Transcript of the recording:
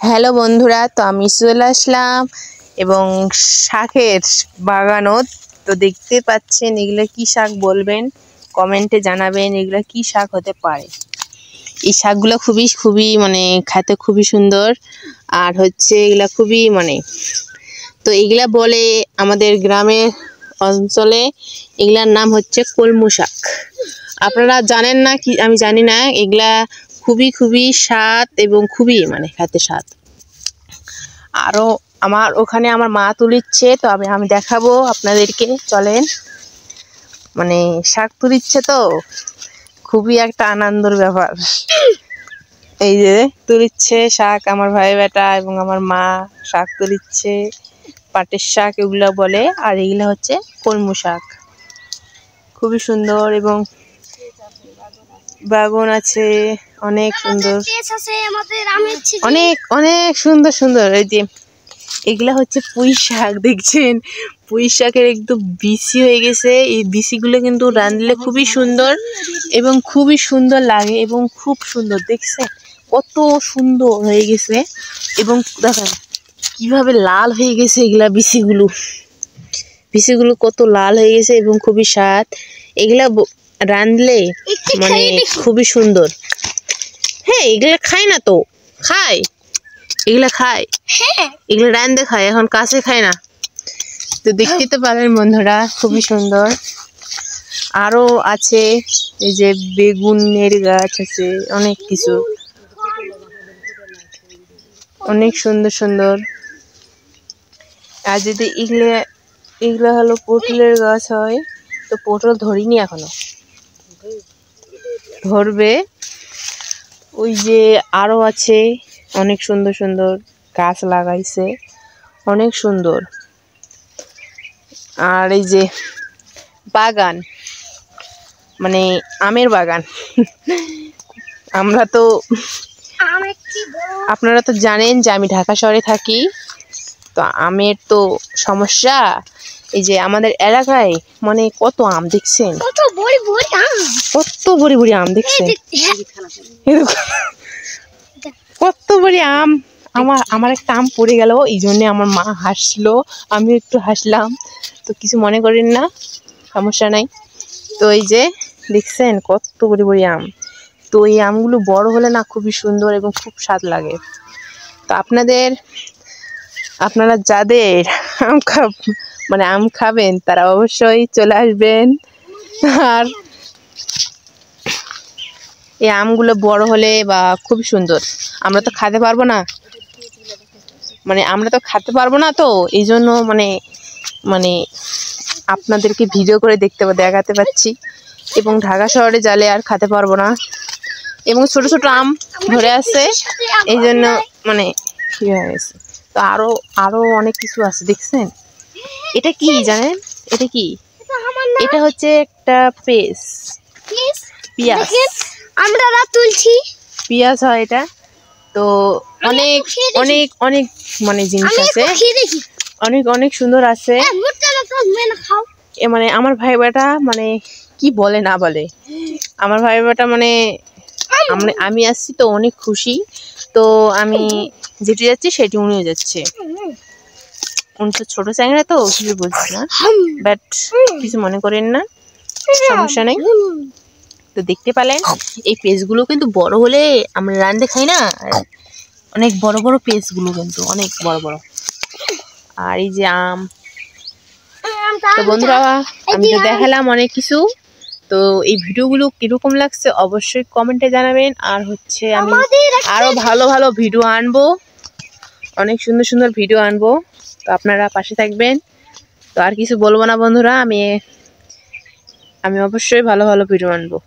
Hello বন্ধুরা, তো আমি চলে আসলাম এবং শাকের বাগানত। তো দেখতে পাচ্ছেন এগুলো কি শাক বলবেন, কমেন্টে জানাবেন এগুলো কি শাক হতে পারে। এই শাকগুলো খুবই মানে খেতে খুবই সুন্দর, আর হচ্ছে এগুলা খুবই তো এগুলা বলে আমাদের গ্রামের অঞ্চলে এগুলার নাম হচ্ছে কলমু শাক। আপনারা জানেন না কি আমি জানি না। এগুলা খুবই স্বাদ এবং খুবই খেতে স্বাদ। আরো আমার ওখানে আমার মা তুলিচ্ছে, তো আমি দেখাবো আপনাদেরকে। চলেন, শাক তুলিচ্ছে তো খুবই একটা আনন্দের ব্যাপার। এই যে তুলিচ্ছে শাক আমার ভাই বেটা এবং আমার মা শাক তুলিচ্ছে, পাটের শাক এগুলা বলে, আর এগুলা হচ্ছে কলমু শাক। খুবই সুন্দর এবং বাগান আছে অনেক সুন্দর, অনেক সুন্দর। এই যে এগুলা হচ্ছে পুঁই শাক, দেখছেন পুঁই শাকের একদম বিচি হয়ে গেছে। এই বিচিগুলো কিন্তু রাঁধলে খুবই সুন্দর এবং খুবই সুন্দর লাগে এবং খুব সুন্দর, দেখছেন কত সুন্দর হয়ে গেছে। এবং দেখেন কিভাবে লাল হয়ে গেছে এগুলা বিচিগুলো কত লাল হয়ে গেছে এবং খুবই স্বাদ। এগুলা রাঁধলে খুবই সুন্দর। হ্যাঁ, এগুলা খায় না তো, খায় এগুলা খায়, এগুলো রাঁধে খায়, এখন কাছে খায় না। তো দেখতে তো পারেন বন্ধুরা, খুবই সুন্দর। আরো আছে এই যে বেগুনের গাছ আছে, অনেক কিছু, অনেক সুন্দর। আর যদি এগুলা হলো পটলের গাছ হয়, তো পটল ধরিনি এখনো, ধরবে। ওই যে আরো আছে অনেক সুন্দর গাছ লাগাইছে, অনেক সুন্দর। আর এই যে বাগান, আমের বাগান। আপনারা তো জানেন যে আমি ঢাকা শহরে থাকি, তো আমের তো সমস্যা। এই যে আমাদের এলাকায় কত আম দেখছেন, কত বড়ি আম দেখছেন, কত বড়ি আম। আমার একটা আম পড়ে গেল, এই জন্য আমার মা হাসলো, আমি একটু হাসলাম। তো কিছু মনে করেন না, সমস্যা নাই। তো এই যে দেখছেন কত বড়ি আম। তো এই আমগুলো বড় হলে না খুবই সুন্দর এবং খুব স্বাদ লাগে। তো আপনারা যাদের আম খাবেন তারা অবশ্যই চলে আসবেন। আর এই আমগুলো বড় হলে বা খুব সুন্দর, আমরা তো খেতে পারবো না, তো এই জন্য আপনাদেরকে ভিডিও করে দেখাতে পাচ্ছি। এবং ঢাকা শহরে জালে আর খেতে পারবো না, এবং ছোট আম ধরে আছে, এই জন্য কি হয়ে গেছে। তো আরো অনেক কিছু আছে, দেখছেন এটা কি জানেন, এটা কি, এটা হচ্ছে একটা পেঁয়াজ, আমরা তুলছি পেঁয়াজ হয় এটা। তো অনেক জিনিস আছে, অনেক সুন্দর আছে। আমার ভাই বেটা কি বলে না বলে, আমার ভাই বেটা আমি আসছি তো অনেক খুশি। তো আমি যেটি যাচ্ছি সেটি উনিও যাচ্ছে। উনি তো ছোট চ্যাংড়া, তো কিছু বলছি না, বাট কিছু মনে করেন না, সমস্যা নেই। তো দেখতে পেলেন এই পেজগুলো কিন্তু বড় হলে আমরা রাঁধতে খাই না, অনেক বড় পেজগুলো কিন্তু অনেক বড়। আর এই যে আম। তো বন্ধুরা, আমি তো দেখালাম অনেক কিছু। তো এই ভিডিওগুলো কিরকম লাগছে অবশ্যই কমেন্টে জানাবেন। আর হচ্ছে আমি আরো ভালো ভিডিও আনবো, অনেক সুন্দর ভিডিও আনবো। তো আপনারা পাশে থাকবেন। তো আর কিছু বলবো না বন্ধুরা, আমি অবশ্যই ভালো ভিডিও আনবো।